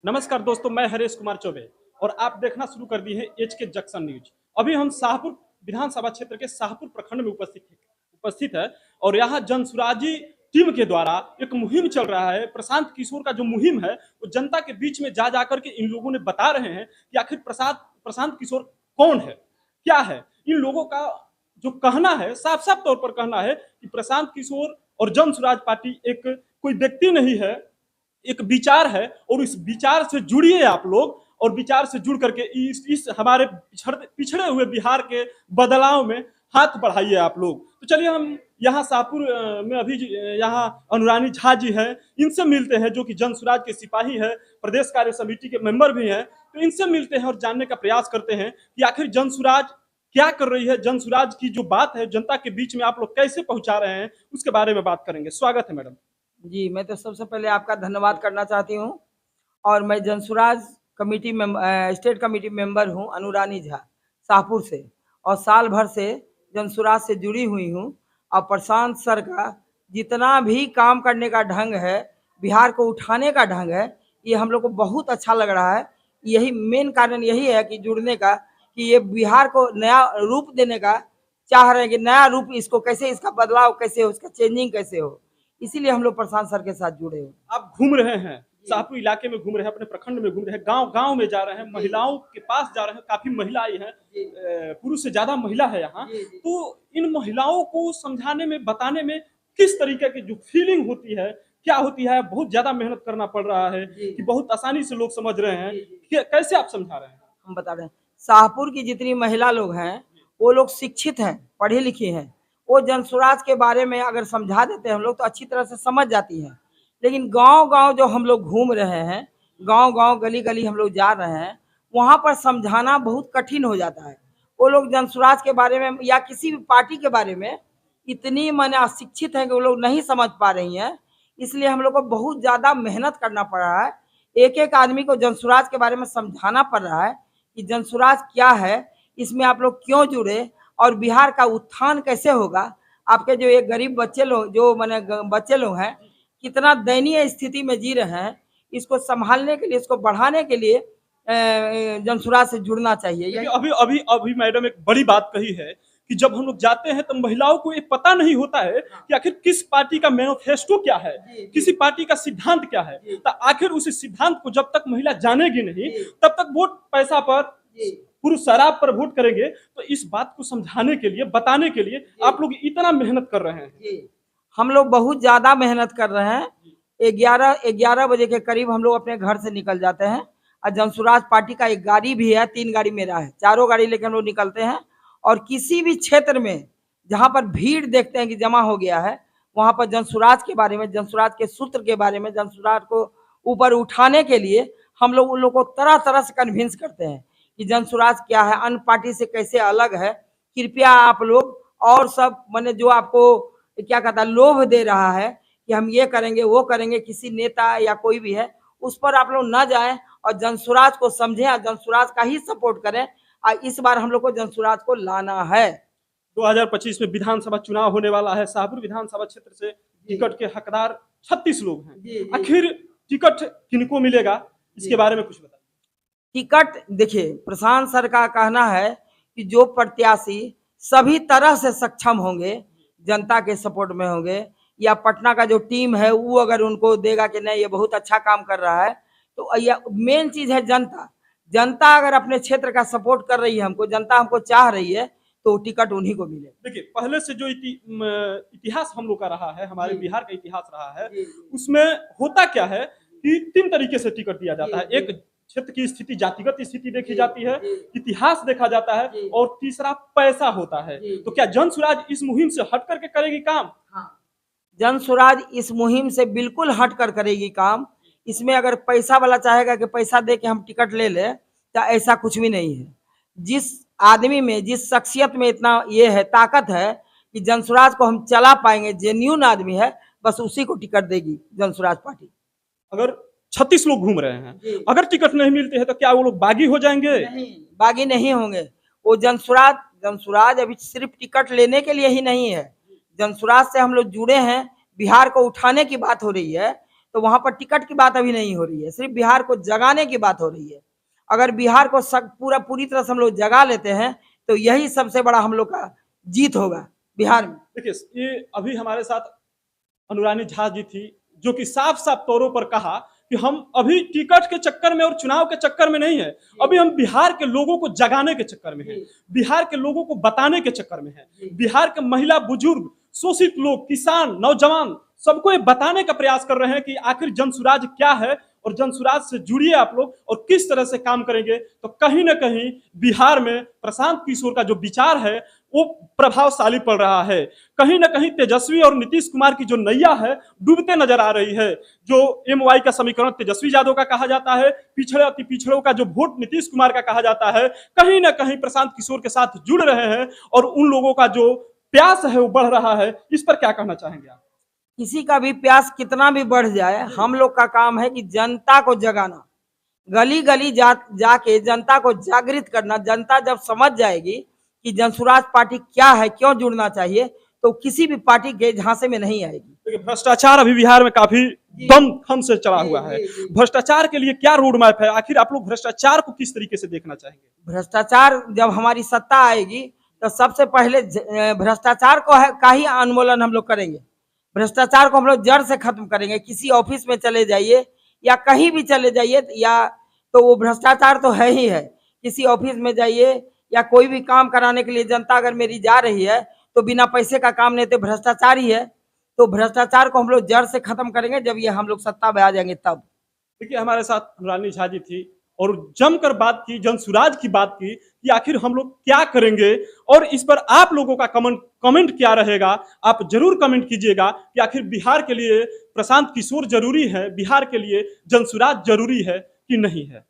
नमस्कार दोस्तों, मैं हरेश कुमार चौबे और आप देखना शुरू कर दिए हैं एच के जंक्शन न्यूज। अभी हम शाहपुर विधानसभा क्षेत्र के शाहपुर प्रखंड में उपस्थित है और यहाँ जनसुराजी टीम के द्वारा एक मुहिम चल रहा है। प्रशांत किशोर का जो मुहिम है वो जनता के बीच में जा जाकर के इन लोगों ने बता रहे हैं कि आखिर प्रशांत किशोर कौन है, क्या है। इन लोगों का जो कहना है, साफ साफ तौर पर कहना है कि प्रशांत किशोर और जनसुराज पार्टी एक कोई व्यक्ति नहीं है, एक विचार है और इस विचार से जुड़िए आप लोग और विचार से जुड़ करके इस हमारे पिछड़े हुए बिहार के बदलाव में हाथ बढ़ाइए आप लोग। तो चलिए हम यहाँ शाहपुर में अभी यहाँ अनुरानी झा जी हैं, इनसे मिलते हैं, जो कि जनसुराज के सिपाही है, प्रदेश कार्य समिति के मेंबर भी हैं। तो इनसे मिलते हैं और जानने का प्रयास करते हैं कि आखिर जनसुराज क्या कर रही है, जनसुराज की जो बात है जनता के बीच में आप लोग कैसे पहुंचा रहे हैं, उसके बारे में बात करेंगे। स्वागत है मैडम जी। मैं तो सबसे पहले आपका धन्यवाद करना चाहती हूँ और मैं जनसुराज कमेटी में स्टेट कमेटी मेंबर हूँ अनुरानी झा शाहपुर से, और साल भर से जनसुराज से जुड़ी हुई हूँ। और प्रशांत सर का जितना भी काम करने का ढंग है, बिहार को उठाने का ढंग है, ये हम लोग को बहुत अच्छा लग रहा है। यही मेन कारण यही है कि जुड़ने का, कि ये बिहार को नया रूप देने का चाह रहे हैं कि नया रूप इसको कैसे, इसका बदलाव कैसे हो, इसका चेंजिंग कैसे हो, इसीलिए हम लोग प्रशांत सर के साथ जुड़े हैं। आप घूम रहे हैं, शाहपुर इलाके में घूम रहे हैं, अपने प्रखंड में घूम रहे हैं, गांव गांव में जा रहे हैं, महिलाओं के पास जा रहे हैं। काफी महिला आई है, पुरुष से ज्यादा महिला है यहाँ। तो इन महिलाओं को समझाने में, बताने में किस तरीके की जो फीलिंग होती है, क्या होती है। बहुत ज्यादा मेहनत करना पड़ रहा है कि बहुत आसानी से लोग समझ रहे हैं। कैसे आप समझा रहे हैं? हम बता रहे हैं, शाहपुर की जितनी महिला लोग हैं वो लोग शिक्षित हैं, पढ़ी लिखी हैं। वो जनसुराज के बारे में अगर समझा देते हैं हम लोग तो अच्छी तरह से समझ जाती हैं। लेकिन गांव-गांव जो हम लोग घूम रहे हैं, गांव-गांव गली-गली हम लोग जा रहे हैं, वहां पर समझाना बहुत कठिन हो जाता है। वो लोग जनसुराज के बारे में या किसी भी पार्टी के बारे में इतनी माने अशिक्षित है कि वो लोग नहीं समझ पा रही हैं। इसलिए हम लोग को बहुत ज्यादा मेहनत करना पड़ रहा है। एक एक आदमी को जनसुराज के बारे में समझाना पड़ रहा है कि जनसुराज क्या है, इसमें आप लोग क्यों जुड़े और बिहार का उत्थान कैसे होगा। आपके जो ये गरीब बच्चे लोग, जो माने बच्चे लोग हैं, कितना दयनीय स्थिति में जी रहे हैं, इसको संभालने के लिए, इसको बढ़ाने के लिए जनसुराज से जुड़ना चाहिए। अभी अभी अभी मैडम एक बड़ी बात कही है कि जब हम लोग जाते हैं तो महिलाओं को ये पता नहीं होता है कि आखिर किस पार्टी का मैनिफेस्टो क्या है, किसी पार्टी का सिद्धांत क्या है। तो आखिर उस सिद्धांत को जब तक महिला जानेगी नहीं, तब तक वोट पैसा पर, पुरुष शराब पर वोट करेंगे। तो इस बात को समझाने के लिए, बताने के लिए आप लोग इतना मेहनत कर रहे हैं। हम लोग बहुत ज्यादा मेहनत कर रहे हैं। 11 बजे के करीब हम लोग अपने घर से निकल जाते हैं और जनसुराज पार्टी का एक गाड़ी भी है, 3 गाड़ी मेरा है, चारों गाड़ी लेकर हम लोग निकलते हैं। और किसी भी क्षेत्र में जहां पर भीड़ देखते हैं कि जमा हो गया है, वहां पर जनसुराज के बारे में, जनसुराज के सूत्र के बारे में, जनसुराज को ऊपर उठाने के लिए हम लोग उन लोग को तरह तरह से कन्विंस करते हैं कि जनसुराज क्या है, अन्य पार्टी से कैसे अलग है। कृपया आप लोग और सब मैंने जो आपको क्या कहता है लोभ दे रहा है कि हम ये करेंगे वो करेंगे, किसी नेता या कोई भी है, उस पर आप लोग न जाएं और जनसुराज को समझें और जनसुराज का ही सपोर्ट करें। और इस बार हम लोग को जनसुराज को लाना है। 2025 में विधानसभा चुनाव होने वाला है। शाहपुर विधानसभा क्षेत्र से टिकट के हकदार 36 लोग हैं। आखिर टिकट किनको मिलेगा, इसके बारे में कुछ बताइए। टिकट देखिए, प्रशांत सर का कहना है कि जो प्रत्याशी सभी तरह से सक्षम होंगे, जनता के सपोर्ट में होंगे, या पटना का जो टीम है वो अगर उनको देगा कि नहीं ये बहुत अच्छा काम कर रहा है, तो यह मेन चीज है जनता। जनता अगर अपने क्षेत्र का सपोर्ट कर रही है, हमको जनता हमको चाह रही है, तो टिकट उन्हीं को मिले। देखिए, पहले से जो इतिहास हम लोग का रहा है, हमारे बिहार का इतिहास रहा है, उसमें होता क्या है कि 3 तरीके से टिकट दिया जाता है। एक क्षेत्र की स्थिति, जातिगत स्थिति देखी जाती है, इतिहास देखा जाता है, और तीसरा पैसा होता है। तो क्या जनसुराज इस मुहिम से हट करके करेगी काम? जनसुराज इस मुहिम से बिल्कुल हट कर करेगी काम। इसमें अगर पैसा वाला चाहेगा कि पैसा दे के हम टिकट ले ले, तो ऐसा कुछ भी नहीं है। जिस आदमी में, जिस शख्सियत में इतना ये है, ताकत है कि जनसुराज को हम चला पाएंगे, जेन्युइन आदमी है, बस उसी को टिकट देगी जनसुराज पार्टी। अगर 36 लोग घूम रहे हैं, अगर टिकट नहीं मिलते हैं तो क्या वो लोग बागी हो जाएंगे? नहीं, बागी नहीं होंगे। वो जनसुराज अभी सिर्फ टिकट लेने के लिए ही नहीं है। जनसुराज से हम लोग जुड़े हैं, बिहार को उठाने की बात हो रही है, तो वहां पर टिकट की बात अभी नहीं हो रही है, सिर्फ बिहार को जगाने की बात हो रही है। अगर बिहार को पूरी तरह से हम लोग जगा लेते हैं तो यही सबसे बड़ा हम लोग का जीत होगा बिहार में। देखिए, ये अभी हमारे साथ अनुरानी झा जी थी, जो कि साफ साफ तौरों पर कहा कि हम अभी टिकट के चक्कर में और चुनाव के चक्कर में नहीं है, अभी हम बिहार के लोगों को जगाने के चक्कर में हैं, बिहार के लोगों को बताने के चक्कर में हैं, बिहार के महिला, बुजुर्ग, शोषित लोग, किसान, नौजवान, सबको ये बताने का प्रयास कर रहे हैं कि आखिर जनसुराज क्या है और जनसुराज से जुड़िए आप लोग और किस तरह से काम करेंगे। तो कहीं ना कहीं बिहार में प्रशांत किशोर का जो विचार है वो प्रभावशाली पड़ रहा है। कहीं ना कहीं तेजस्वी और नीतीश कुमार की जो नैया है डूबते नजर आ रही है। जो एमवाई का समीकरण तेजस्वी यादव का कहा जाता है, पिछड़े अति पिछड़ों का जो वोट नीतीश कुमार का कहा जाता है, कहीं ना कहीं प्रशांत किशोर के साथ जुड़ रहे हैं और उन लोगों का जो प्यास है वो बढ़ रहा है। इस पर क्या कहना चाहेंगे आप? किसी का भी प्यास कितना भी बढ़ जाए, हम लोग का काम है कि जनता को जगाना, गली गली जाके जनता को जागृत करना। जनता जब समझ जाएगी कि जनसुराज पार्टी क्या है, क्यों जुड़ना चाहिए, तो किसी भी पार्टी के झांसे में नहीं आएगी। देखिए, भ्रष्टाचार अभी बिहार में काफी दम से चला हुआ है। भ्रष्टाचार के लिए क्या रोड मैप है? आखिर आप लोग भ्रष्टाचार को किस तरीके से देखना चाहेंगे? भ्रष्टाचार जब हमारी सत्ता आएगी तो सबसे पहले भ्रष्टाचार का ही उन्मूलन हम लोग करेंगे। भ्रष्टाचार को हम लोग जड़ से खत्म करेंगे। किसी ऑफिस में चले जाइए या कहीं भी चले जाइए, या तो वो भ्रष्टाचार तो है ही है। किसी ऑफिस में जाइए या कोई भी काम कराने के लिए जनता अगर मेरी जा रही है तो बिना पैसे का काम नहीं, तो भ्रष्टाचार ही है। तो भ्रष्टाचार को हम लोग जड़ से खत्म करेंगे जब ये हम लोग सत्ता में आ जाएंगे तब। देखिए, हमारे साथ अनुरानी झा जी थी और जमकर बात की, जनसुराज की बात की कि आखिर हम लोग क्या करेंगे और इस पर आप लोगों का कमेंट क्या रहेगा। आप जरूर कमेंट कीजिएगा कि आखिर बिहार के लिए प्रशांत किशोर जरूरी है, बिहार के लिए जनसुराज जरूरी है कि नहीं है।